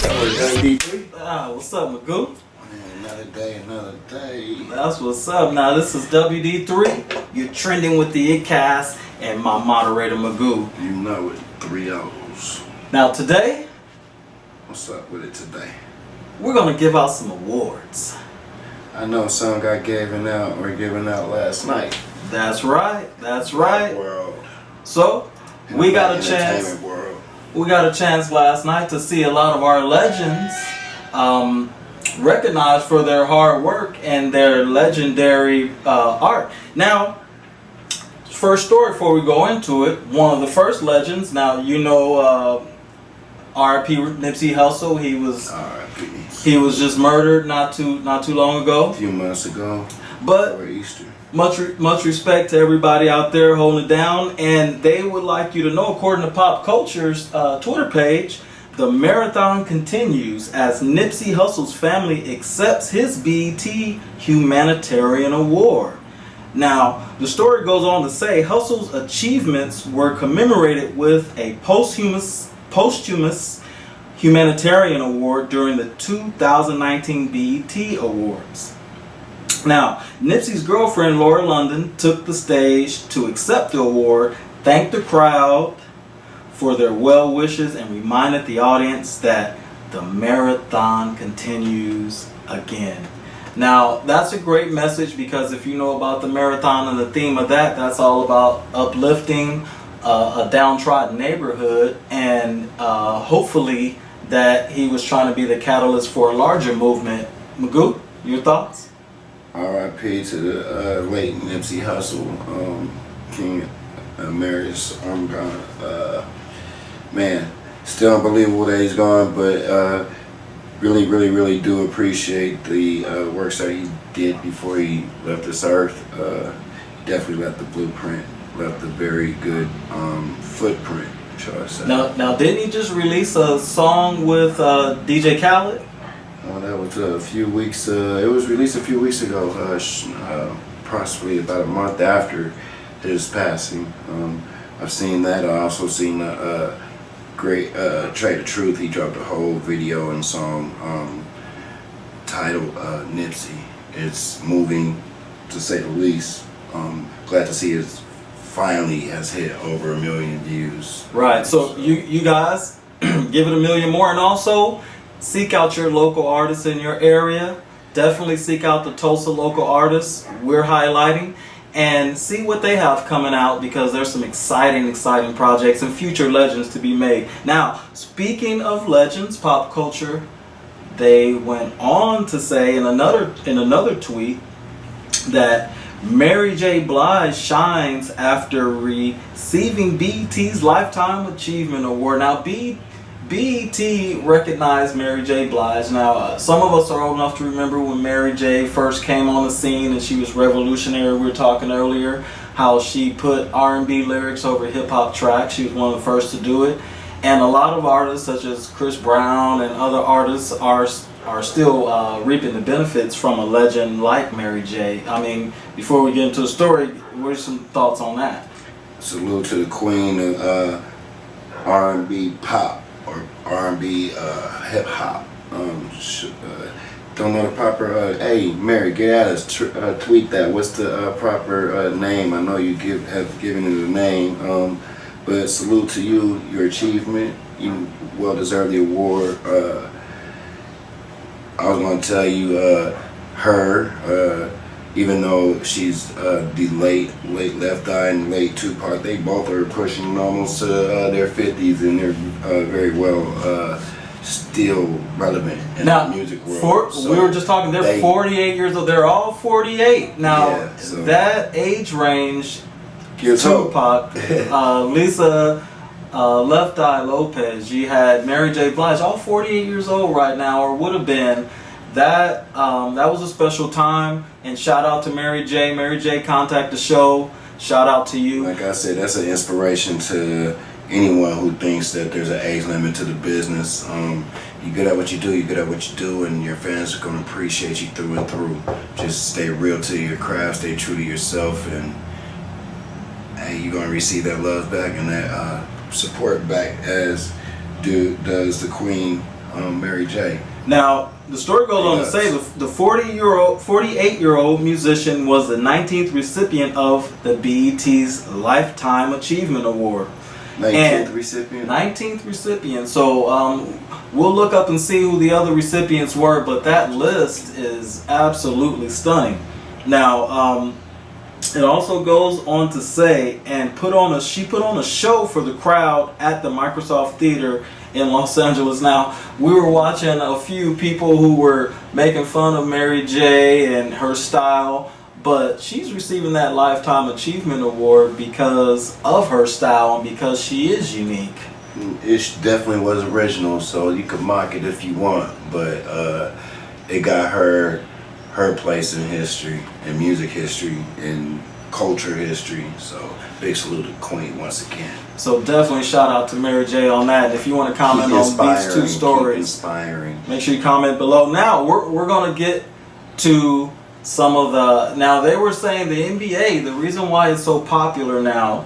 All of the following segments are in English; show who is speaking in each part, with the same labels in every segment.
Speaker 1: WD3.
Speaker 2: What's up, Magoo?
Speaker 1: Another day, another day.
Speaker 2: That's what's up. Now, this is WD3. You're trending with the iiTTCAST and my moderator, Magoo.
Speaker 1: You know it, 3 O's.
Speaker 2: Now, today,
Speaker 1: what's up with it today?
Speaker 2: We're going to give out some awards.
Speaker 1: I know some got given out last night.
Speaker 2: That's right. That's right.
Speaker 1: World.
Speaker 2: So, we got a chance.
Speaker 1: World.
Speaker 2: We got a chance last night to see a lot of our legends recognized for their hard work and their legendary art. Now, first story before we go into it, one of the first legends. Now, you know, R.I.P. Nipsey HUSSLE. He was just murdered not too long ago.
Speaker 1: A few months ago.
Speaker 2: But
Speaker 1: before Easter.
Speaker 2: Much respect to everybody out there holding it down, and they would like you to know, according to Pop Culture's Twitter page, the marathon continues as Nipsey Hussle's family accepts his BET Humanitarian Award. Now, the story goes on to say Hussle's achievements were commemorated with a posthumous Humanitarian Award during the 2019 BET Awards. Now, Nipsey's girlfriend, Laura London, took the stage to accept the award, thanked the crowd for their well wishes, and reminded the audience that the marathon continues again. Now, that's a great message, because if you know about the marathon and the theme of that, that's all about uplifting a downtrodden neighborhood, and hopefully that he was trying to be the catalyst for a larger movement. Magoo, your thoughts?
Speaker 1: R.I.P. to the late Nipsey Hussle, King Emeritus. Man, still unbelievable that he's gone, but really do appreciate the works that he did before he left this earth. He definitely left the blueprint, left a very good footprint, shall I say.
Speaker 2: Now, didn't he just release a song with DJ Khaled?
Speaker 1: That was a few weeks. It was released a few weeks ago, possibly about a month after his passing. I've seen that. I also seen great Trade of Truth. He dropped a whole video and song titled Nipsey. It's moving, to say the least. Glad to see it finally has hit over 1 million views.
Speaker 2: Right. So you guys give it 1 million more, and also seek out your local artists in your area. Definitely seek out the Tulsa local artists we're highlighting and see what they have coming out, because there's some exciting projects and future legends to be made. Now, speaking of legends, Pop Culture, they went on to say in another tweet that Mary J. Blige shines after receiving BET's Lifetime Achievement Award. Now, BET recognized Mary J. Blige. Now, some of us are old enough to remember when Mary J. first came on the scene, and she was revolutionary. We were talking earlier how she put R&B lyrics over hip-hop tracks. She was one of the first to do it. And a lot of artists, such as Chris Brown and other artists, are still reaping the benefits from a legend like Mary J. I mean, before we get into the story, what are some thoughts on that?
Speaker 1: Salute to the queen of R&B pop. Or R&B hip hop. Don't know the proper. Hey, Mary, get at us. Tweet that. What's the proper name? I know you have given it a name. But salute to you, your achievement. You well deserve the award. I was going to tell you, her. Even though she's the late Left Eye and late Tupac, they both are pushing almost to their 50s, and they're very well still relevant in the music world.
Speaker 2: We were just talking, they're 48 years old. They're all 48. Now,
Speaker 1: yeah, so
Speaker 2: that age range, Tupac, Lisa Left Eye Lopez, you had Mary J. Blige, all 48 years old right now, or would have been. That was a special time, and shout out to Mary J. Mary J, contact the show. Shout out to you.
Speaker 1: Like I said, that's an inspiration to anyone who thinks that there's an age limit to the business. You're good at what you do, and your fans are going to appreciate you through and through. Just stay real to your craft, stay true to yourself, and hey, you're going to receive that love back and that support back, as does the queen Mary J.
Speaker 2: Now, the story goes on to say the 48-year-old musician was the 19th recipient of the BET's Lifetime Achievement Award.
Speaker 1: 19th recipient?
Speaker 2: 19th recipient. So we'll look up and see who the other recipients were, but that list is absolutely stunning. Now, it also goes on to say, she put on a show for the crowd at the Microsoft Theater in Los Angeles. Now, we were watching a few people who were making fun of Mary J. and her style, but she's receiving that Lifetime Achievement Award because of her style and because she is unique.
Speaker 1: It definitely was original, so you could mock it if you want, but it got her place in history, in music history, in culture history. So big salute to Queen once again.
Speaker 2: So definitely shout out to Mary J on that. If you want to comment on these two stories, make sure you comment below. Now we're going to get to some of the, now they were saying the NBA, the reason why it's so popular now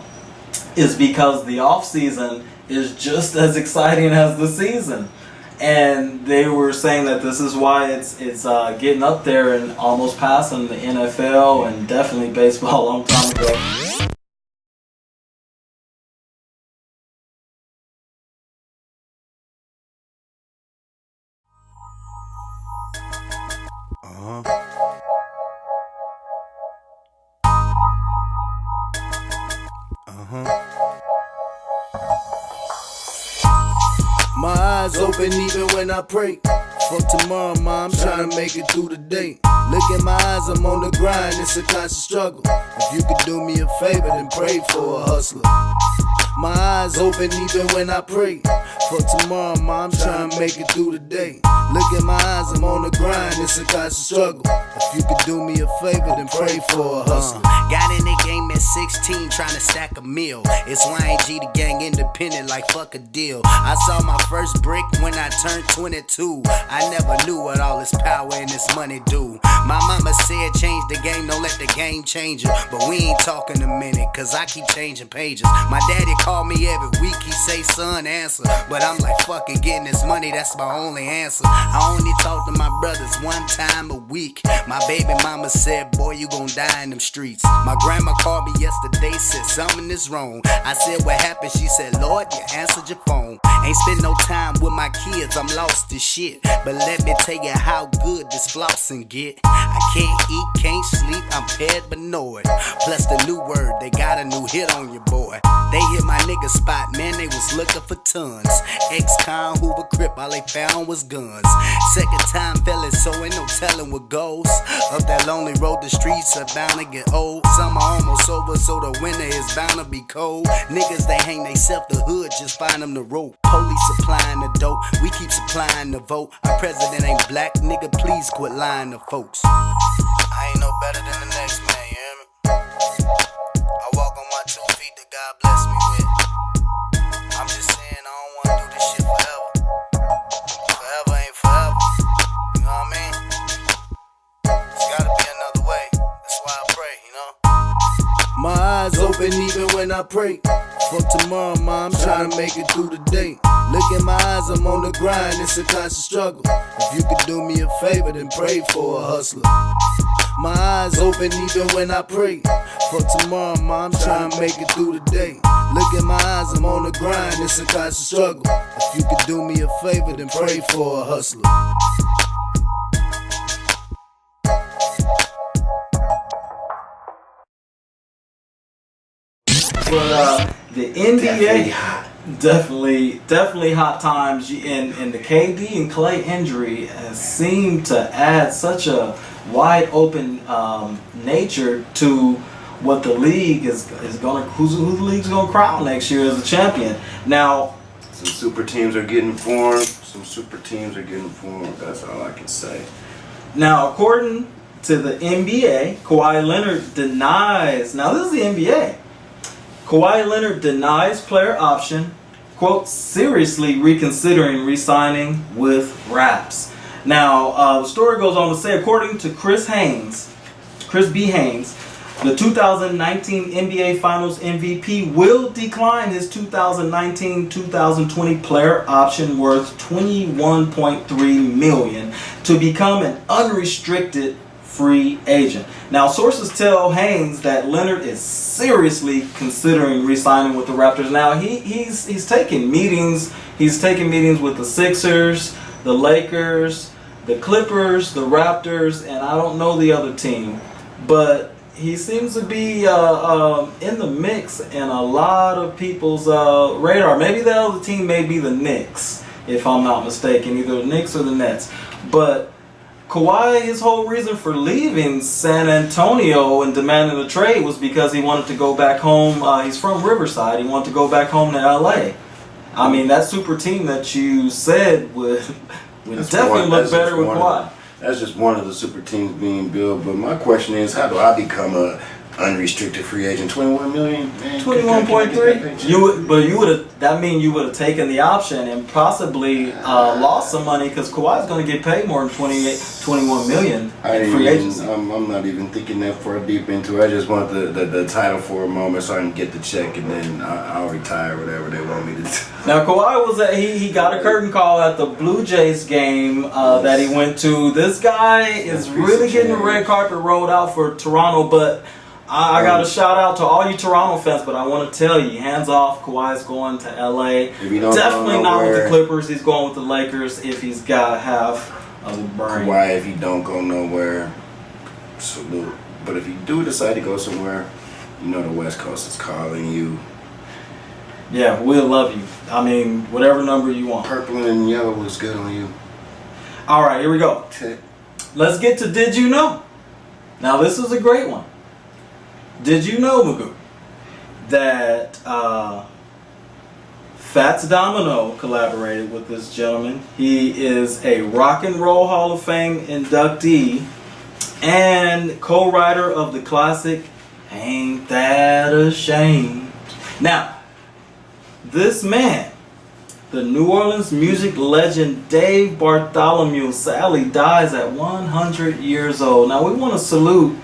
Speaker 2: is because the off season is just as exciting as the season. And they were saying that this is why it's getting up there and almost passing the NFL and definitely baseball a long time ago.
Speaker 3: My eyes open even when I pray. For tomorrow, ma, I'm trying to make it through the day. Look in my eyes, I'm on the grind, it's a constant struggle. If you could do me a favor, then pray for a hustler. My eyes open even when I pray. For tomorrow, ma, I'm trying to make it through the day. Look in my eyes, I'm on the grind, it's a constant struggle. If you could do me a favor, then pray for a hustler.
Speaker 4: Got in the game at 16, trying to stack a meal. It's YG, the gang independent, like fuck a deal. I saw my first brick when I turned 22. I never knew what all this power and this money do. My mama said change the game, don't let the game change you. But we ain't talking a minute, cause I keep changing pages. My daddy called me every week, he say son answer. But I'm like fuck it, getting this money, that's my only answer. I only talk to my brothers one time a week. My baby mama said, boy, you gon' die in them streets. My grandma called me yesterday, said something is wrong. I said, what happened? She said, Lord, you answered your phone. Ain't spend no time with my kids, I'm lost as shit. But let me tell you how good this flossing get. I can't eat, can't sleep, I'm paired but know it. Plus the new word, they got a new hit on your boy. They hit my nigga spot, man, they was looking for tons. Ex-con, Hoover, Crip, all they found was guns. Second time felon, so ain't no telling what goes. Up that lonely road, the streets are bound to get old. Summer almost over, so the winter is bound to be cold. Niggas, they hang they self the hood, just find them the rope. Police supplying the dope, we keep supplying the vote. Our president ain't black, nigga, please quit lying to folks.
Speaker 3: I ain't no better than the next man, you hear me? I walk on my 2 feet that God bless me with. I'm just saying I don't wanna do this shit forever. Forever ain't forever, you know what I mean? There's gotta be another way, that's why I pray, you know? My eyes open even when I pray. For tomorrow, ma, I'm trying to make it through the day. Look in my eyes, I'm on the grind, it's a constant struggle. If you could do me a favor, then pray for a hustler. My eyes open even when I pray. For tomorrow, ma, I'm trying to make it through the day. Look in my eyes, I'm on the grind, it's a constant struggle. If you could do me a favor, then pray for a hustler.
Speaker 2: But the NBA, definitely hot times. And the KD and Clay injury has seemed to add such a wide open nature to what the league is going to, who the league's going to crown next year as a champion. Now,
Speaker 1: some super teams are getting formed. That's all I can say.
Speaker 2: Now, according to the NBA, Kawhi Leonard denies. Now, this is the NBA. Kawhi Leonard denies player option, quote, seriously reconsidering re-signing with Raps. Now, the story goes on to say, according to Chris B. Haynes, The 2019 NBA Finals MVP will decline his 2019-2020 player option worth $21.3 million to become an unrestricted free agent. Now, sources tell Haynes that Leonard is seriously considering re-signing with the Raptors. Now, he's taking meetings. He's taking meetings with the Sixers, the Lakers, the Clippers, the Raptors, and I don't know the other team, but he seems to be in the mix in a lot of people's radar. Maybe the other team may be the Knicks, if I'm not mistaken, either the Knicks or the Nets. But Kawhi, his whole reason for leaving San Antonio and demanding a trade was because he wanted to go back home. He's from Riverside. He wanted to go back home to LA. I mean, that super team that you said would definitely look better with Kawhi.
Speaker 1: That's just one of the super teams being built. But my question is, how do I become a unrestricted free agent? 21 million, man.
Speaker 2: 21.3. That mean you would have taken the option and possibly lost some money, because Kawhi's going to get paid more than 21 million in free agency.
Speaker 1: I'm not even thinking that far deep into it. I just want the title for a moment so I can get the check, and then I'll retire, whatever they want me to do.
Speaker 2: Now, Kawhi was he got a curtain call at the Blue Jays game that he went to. This guy is really getting the red carpet rolled out for Toronto, but I got a shout out to all you Toronto fans, but I want to tell you, hands off, Kawhi's going to LA. Definitely not with the Clippers. He's going with the Lakers if he's got half of the brain.
Speaker 1: Kawhi, if he don't go nowhere, salute. But if you do decide to go somewhere, you know the West Coast is calling you.
Speaker 2: Yeah, we'll love you. I mean, whatever number you want.
Speaker 1: Purple and yellow looks good on you.
Speaker 2: All right, here we go. Let's get to Did You Know? Now, this is a great one. Did you know, Magoo, that Fats Domino collaborated with this gentleman? He is a Rock and Roll Hall of Fame inductee and co-writer of the classic Ain't That a Shame. Now, this man, the New Orleans music legend Dave Bartholomew, sadly dies at 100 years old. Now, we want to salute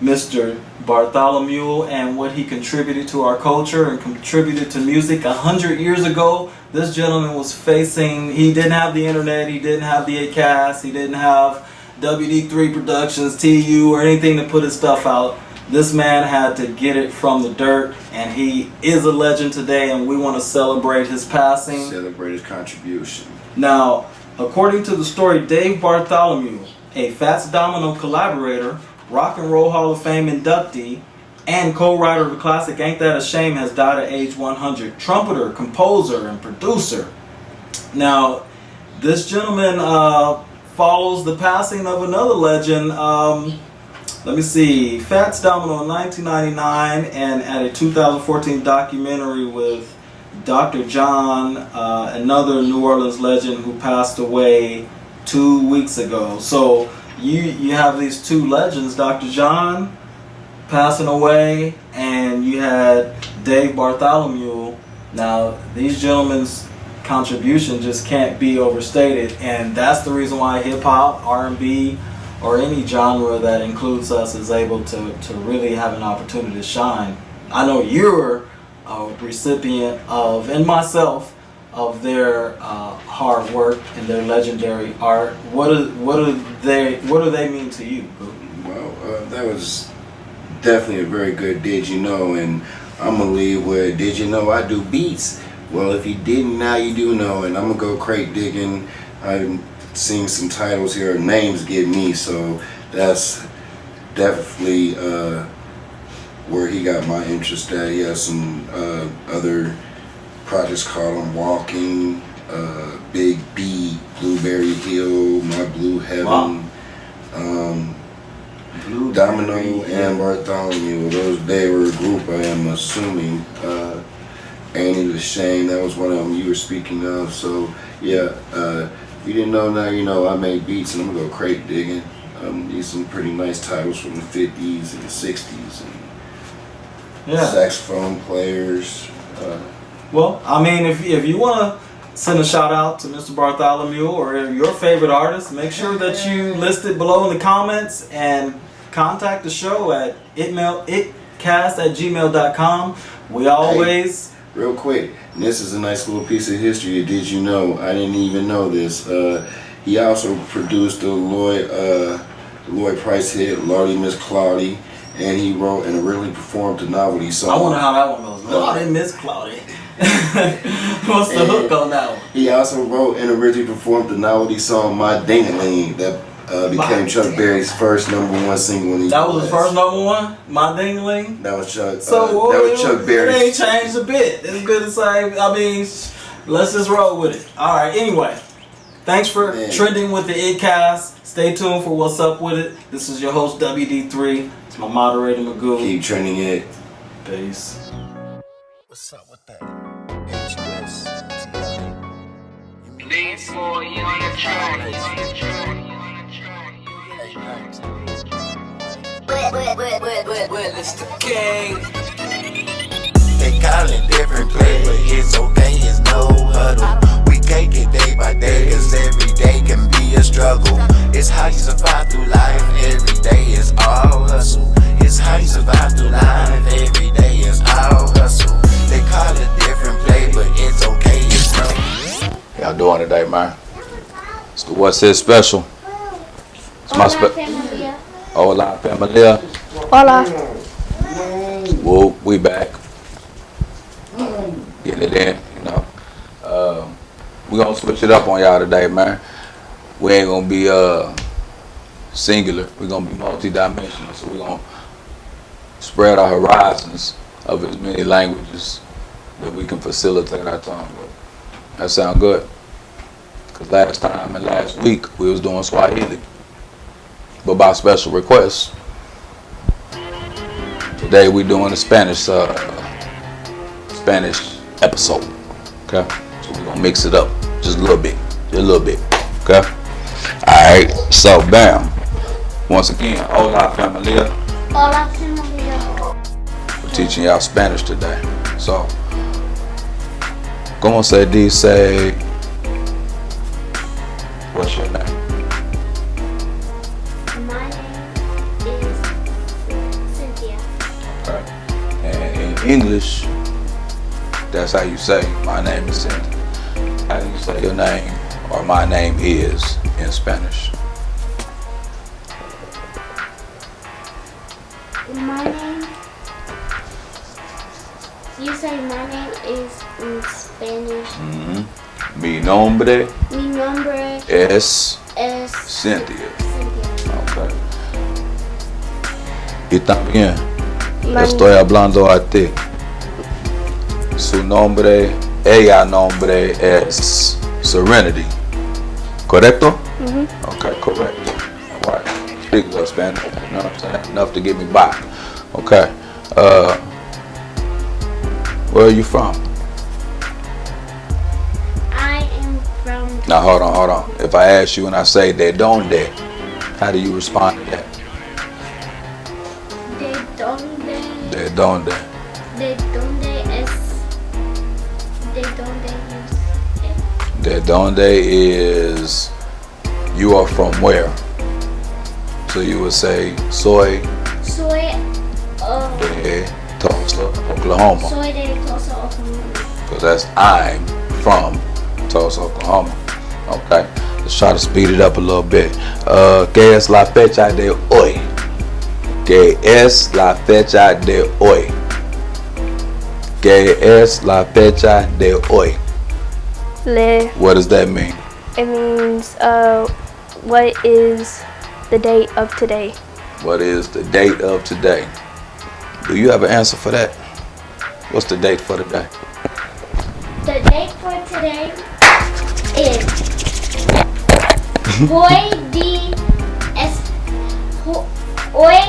Speaker 2: Mr. Bartholomew and what he contributed to our culture and contributed to music. 100 years ago, this gentleman was facing, he didn't have the internet, he didn't have the iiTTCAST, he didn't have WD3 Productions, TU, or anything to put his stuff out. This man had to get it from the dirt, and he is a legend today, and we want to celebrate his passing.
Speaker 1: Celebrate his contribution.
Speaker 2: Now, according to the story, Dave Bartholomew, a Fats Domino collaborator, Rock and Roll Hall of Fame inductee, and co-writer of the classic Ain't That a Shame, has died at age 100. Trumpeter, composer, and producer. Now, this gentleman follows the passing of another legend. Let me see. Fats Domino in 1999, and at a 2014 documentary with Dr. John, another New Orleans legend who passed away 2 weeks ago. So you have these two legends, Dr. John passing away, and you had Dave Bartholomew. Now, these gentlemen's contribution just can't be overstated, and that's the reason why hip-hop, R&B, or any genre that includes us is able to really have an opportunity to shine. I know you're a recipient of, and myself, of their hard work and their legendary art. What do they mean to you?
Speaker 1: Well, that was definitely a very good Did You Know, and I'm gonna leave with Did You Know I do beats? Well, if you didn't, now you do know, and I'm gonna go crate digging. I'm seeing some titles here, names get me, so that's definitely where he got my interest at. He has some other projects called I'm Walking, Big B, Blueberry Hill, My Blue Heaven, Domino and Bartholomew. They were a group, I am assuming. Ain't It a Shame, that was one of them you were speaking of. So yeah, if you didn't know, now you know. I make beats, and I'm gonna go crate digging. These some pretty nice titles from the 50s and the 60s, and saxophone players.
Speaker 2: Well, I mean, if you want to send a shout out to Mr. Bartholomew or your favorite artist, make sure that you list it below in the comments, and contact the show at iiTTCAST@gmail.com. We always...
Speaker 1: Real quick, and this is a nice little piece of history. Did you know? I didn't even know this. He also produced the Lloyd Price hit "Lordy Miss Cloudy," and he wrote and originally performed the novelty song.
Speaker 2: I wonder how that one goes. Lordy Miss Cloudy. What's the hook on that one?
Speaker 1: He also wrote and originally performed the novelty song "My Ding-a-Ling" that became Chuck Berry's first #1 single. When he
Speaker 2: that was his first #1. My Ding-a-Ling.
Speaker 1: That was Chuck.
Speaker 2: So
Speaker 1: that was Chuck Berry.
Speaker 2: It ain't changed a bit. It's good to say. I mean, let's just roll with it. All right. Anyway, thanks for trending with the iiTTCAST. Stay tuned for what's up with it. This is your host WD3. It's my moderator Magoo.
Speaker 1: Keep trending it.
Speaker 2: Peace.
Speaker 4: What's up with that? HUSSLE.
Speaker 5: Need for you on your track. It's the king.
Speaker 4: They call it different play, but it's okay, it's no huddle. We take it day by day, cause every day can be a struggle. It's how you survive through life, every day is all hustle. It's how you survive through life, every day is all hustle. They call it different play, but it's okay, it's no.
Speaker 6: Y'all doing today, man? It's the What's His Special. It's my Hola, familia.
Speaker 7: Hola.
Speaker 6: Whoa, we back. Getting it in, you know. We gonna switch it up on y'all today, man. We ain't gonna be singular. We gonna be multi-dimensional. So we gonna spread our horizons of as many languages that we can facilitate our tongue with. That sound good? Cause last time and last week we was doing Swahili, but by special request. Today we doing a Spanish episode. Okay, so we gonna mix it up just a little bit, Okay. All right. So bam. Once again, hola familia.
Speaker 7: Hola, familia.
Speaker 6: We're teaching y'all Spanish today. So, como se dice? What's your name?
Speaker 7: My name is Cynthia.
Speaker 6: Okay. And in English, that's how you say, my name is Cynthia. How do you say your name or my name is in Spanish?
Speaker 7: My name, you say my name is in Spanish.
Speaker 6: Mi nombre
Speaker 7: Mi nombre
Speaker 6: es
Speaker 7: es
Speaker 6: Cynthia.
Speaker 7: Cynthia.
Speaker 6: Okay. Y también
Speaker 7: My-
Speaker 6: estoy hablando a ti. Su nombre, ella nombre es Serenity. ¿Correcto? Okay, correct. All right. Speak a little Spanish. You know what I'm saying? Enough to get me by. Okay. Where are you from?
Speaker 7: I am from
Speaker 6: Now hold on. If I ask you and I say de donde, how do you respond to that?
Speaker 7: de donde
Speaker 6: De donde.
Speaker 7: de donde es
Speaker 6: De donde is you are from where? So you would say soy
Speaker 7: soy
Speaker 6: de Tulsa, Oklahoma.
Speaker 7: soy de Tulsa, Oklahoma.
Speaker 6: Because that's I'm from Tulsa, Oklahoma. Okay, let's try to speed it up a little bit. ¿Qué es la fecha de hoy? ¿Qué es la fecha de hoy? ¿Qué es la fecha de hoy? What does that mean?
Speaker 8: It means, what is the date of today?
Speaker 6: What is the date of today? Do you have an answer for that? What's the date for today?
Speaker 7: The date for today is hoy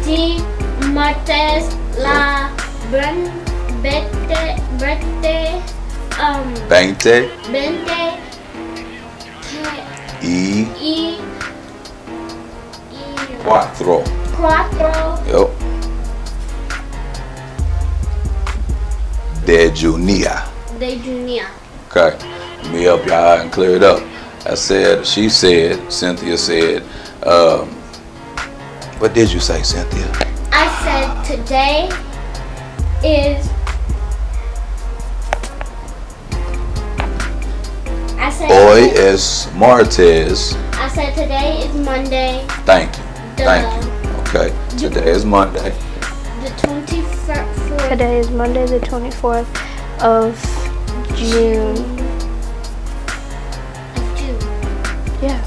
Speaker 7: di martes la
Speaker 6: 20 y
Speaker 7: y
Speaker 6: 4.
Speaker 7: 4
Speaker 6: Yep. De junio.
Speaker 7: de junio.
Speaker 6: Okay. Let me help y'all and clear it up. She said, Cynthia said, What did you say, Cynthia?
Speaker 7: I said today is. I said.
Speaker 6: Hoy es martes.
Speaker 7: I said today is Monday.
Speaker 6: Thank you. Thank you. Okay. Today is Monday.
Speaker 7: The 24th.
Speaker 8: Today is Monday, the 24th of June. Yeah.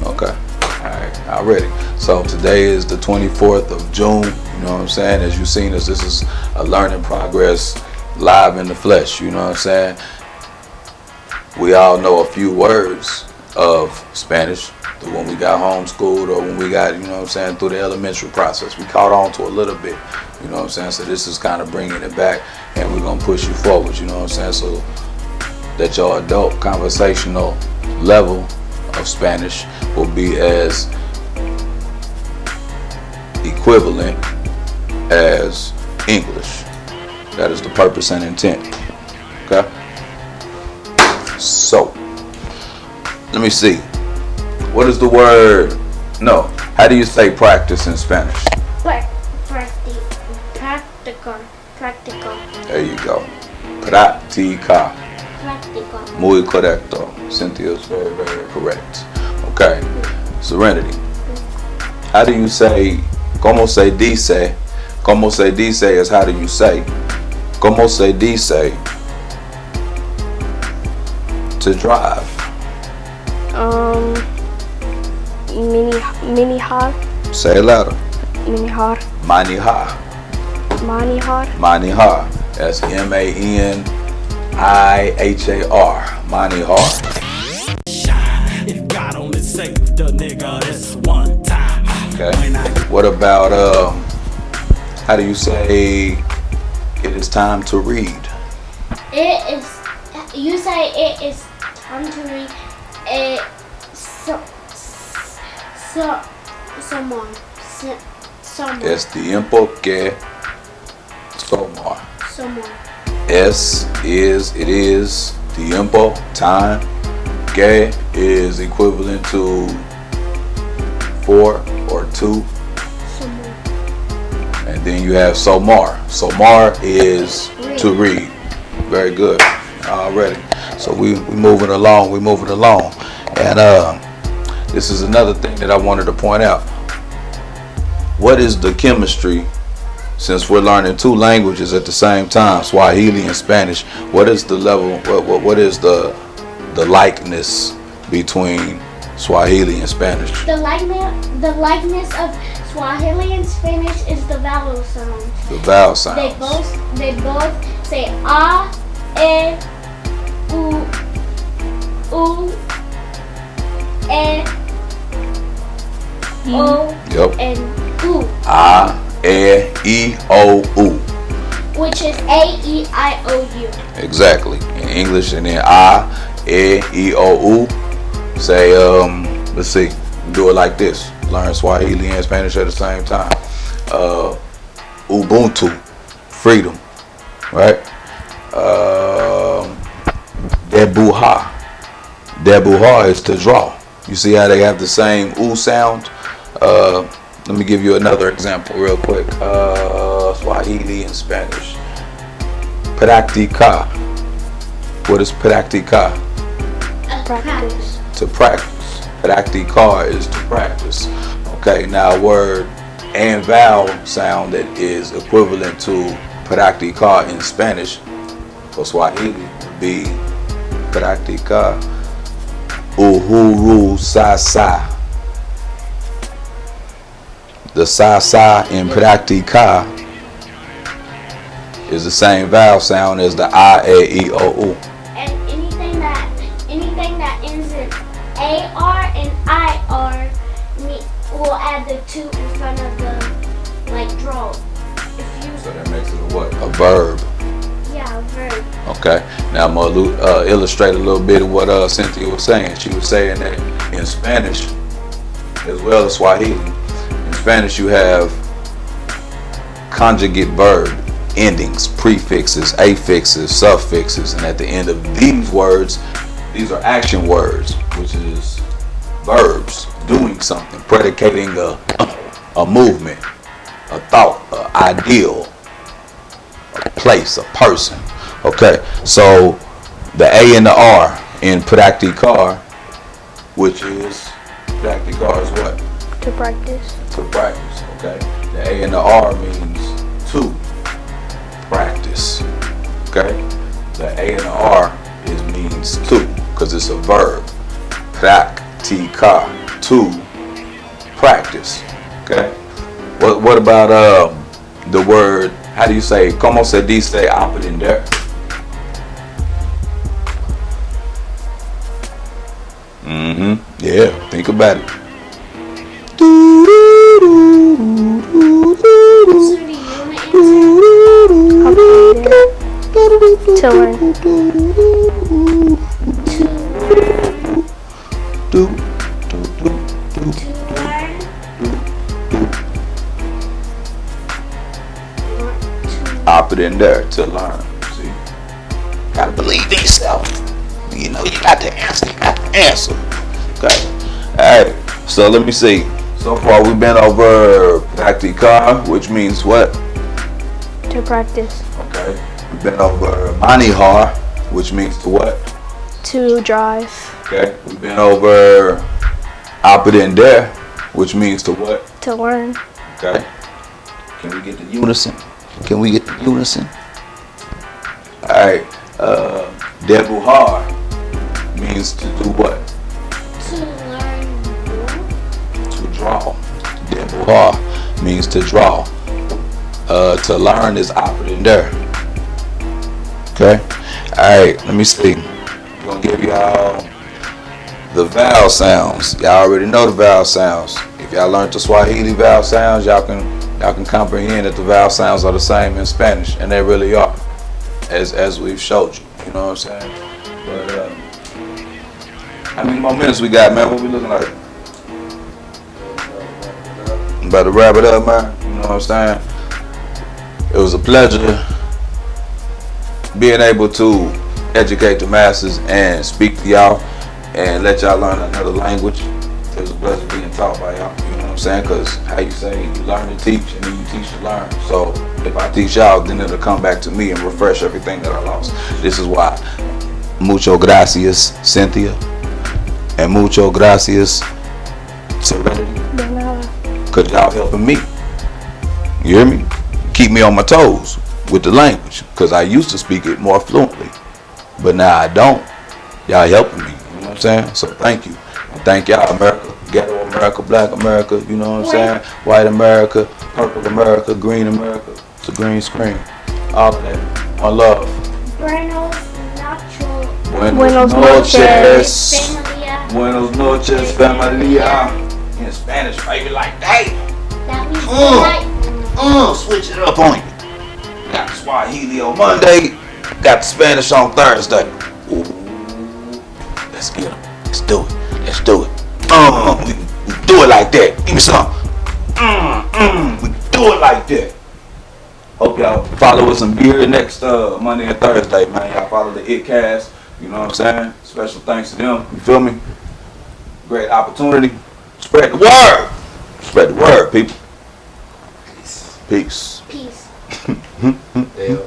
Speaker 6: Okay. Alright, already. So today is the 24th of June. You know what I'm saying? As you've seen us, this is a learning progress live in the flesh. You know what I'm saying? We all know a few words of Spanish when we got homeschooled or when we got, you know what I'm saying, through the elementary process. We caught on to a little bit. You know what I'm saying? So this is kind of bringing it back, and we're going to push you forward. You know what I'm saying? So that your adult conversational level of Spanish will be as equivalent as English. That is the purpose and intent. Okay? So, let me see. What is the word? No. How do you say practice in Spanish?
Speaker 7: Practical.
Speaker 6: There you go. Practica.
Speaker 7: Practical.
Speaker 6: Muy correcto. Cynthia is very, very correct. Okay. Serenity. How do you say, como se dice? Como se dice is how do you say? Como se dice to drive?
Speaker 8: Minijar.
Speaker 6: Say it louder.
Speaker 8: Minijar.
Speaker 6: Manijar.
Speaker 8: Manijar.
Speaker 6: Manijar. That's M-A-N-I-H-A-R. Manijar.
Speaker 9: If God only saved the nigga this one time.
Speaker 6: Okay. What about how do you say it is time to read?
Speaker 7: It is. You say it is time to read. Someone.
Speaker 6: Es tiempo que tomar.
Speaker 7: Someone.
Speaker 6: Es is, it is, tiempo, time, que is equivalent to for or to.
Speaker 7: Someone.
Speaker 6: And then you have somar. Somar is to read. Very good. Already. So we moving along. We moving along. And this is another thing that I wanted to point out. What is the chemistry? Since we're learning two languages at the same time, Swahili and Spanish, what is the level? What is the likeness between Swahili and Spanish?
Speaker 7: The likeness of Swahili and Spanish is the vowel sounds.
Speaker 6: The vowel sounds.
Speaker 7: They both say a, e, u, e, o,
Speaker 6: Yep.
Speaker 7: and u.
Speaker 6: A, E, I, O, U.
Speaker 7: Which is A, E, I, O, U.
Speaker 6: Exactly. In English, and then A, E, I, O, U. Say, let's see. Do it like this. Learn Swahili and Spanish at the same time. Ubuntu, freedom, right? Debuha. Debuha is to draw. You see how they have the same U sound? Let me give you another example real quick. Swahili and Spanish. Practica. What is practica?
Speaker 8: Practice.
Speaker 6: To practice. Practicar is to practice. Okay, now word and vowel sound that is equivalent to practicar in Spanish for Swahili would be practica uhuru sasa. The sa in practica is the same vowel sound as the I, A, E, O, U.
Speaker 7: And anything that ends in AR and IR will add the 2 in front of the draw.
Speaker 6: So that makes it a what? A verb.
Speaker 7: Yeah, a verb.
Speaker 6: Okay. Now I'm gonna illustrate a little bit of what Cynthia was saying. She was saying that in Spanish, as well as Swahili, in Spanish you have conjugate verb endings, prefixes, affixes, suffixes, and at the end of these words, these are action words, which is verbs doing something, predicating a a movement, a thought, an ideal, a place, a person. Okay, so the A and the R in practicar, which is practicar is what?
Speaker 8: To practice.
Speaker 6: To practice. Okay, the A and the R means to practice. Okay, the A and the R means to, because it's a verb. Practicar, to practice. Okay. What about the word? How do you say? Como se dice aprender? Yeah. Think about it.
Speaker 7: So do you answer?
Speaker 8: To learn.
Speaker 7: To learn.
Speaker 6: Aprender, to learn. See, gotta believe in yourself. You know, you got to answer. You got to answer. Okay. All right. So let me see. So far we've been over practicar, which means what?
Speaker 8: To practice.
Speaker 6: Okay. We've been over manejar, which means to what?
Speaker 8: To drive.
Speaker 6: Okay. We've been over aprender, which means to what?
Speaker 8: To learn.
Speaker 6: Okay. Can we get the unison? Can we get the unison? All right. Debujar means to do what?
Speaker 7: To learn more.
Speaker 6: To draw. Debujar means to draw. To learn is aprender. Okay. All right. Let me see. I'm gonna give y'all the vowel sounds. Y'all already know the vowel sounds. If y'all learned the Swahili vowel sounds, y'all can comprehend that the vowel sounds are the same in Spanish, and they really are, as we've showed you. You know what I'm saying? But how many more minutes we got, man? What we looking like? About to wrap it up, man. You know what I'm saying? It was a pleasure being able to educate the masses and speak to y'all and let y'all learn another language. It was a pleasure being taught by y'all. You know what I'm saying? Because how you say, you learn to teach and then you teach to learn. So if I teach y'all, then it'll come back to me and refresh everything that I lost. This is why. Mucho gracias, Cynthia. And mucho gracias, Serenity. Because y'all helping me. You hear me? Keep me on my toes with the language. Because I used to speak it more fluently. But now I don't. Y'all helping me. You know what I'm saying? So thank you. And thank y'all, America. Ghetto America, Black America, you know what I'm saying? White America, Purple America, Green America. It's a green screen. All of that. One love.
Speaker 8: Buenos noches.
Speaker 6: Buenos noches, familia. In Spanish, baby, like that.
Speaker 7: That means
Speaker 6: Switch it up on you. Got Swahili on Monday, got the Spanish on Thursday. Ooh. Let's get them. Let's do it. Let's do it. We do it like that. Give me some. We do it like that. Hope y'all follow us in beer next Monday and Thursday, man. Y'all follow the iiTTCAST. You know what I'm saying? Special thanks to them. You feel me? Great opportunity. Spread the word. Spread the word, people. Peace.
Speaker 7: Peace.
Speaker 1: Yeah.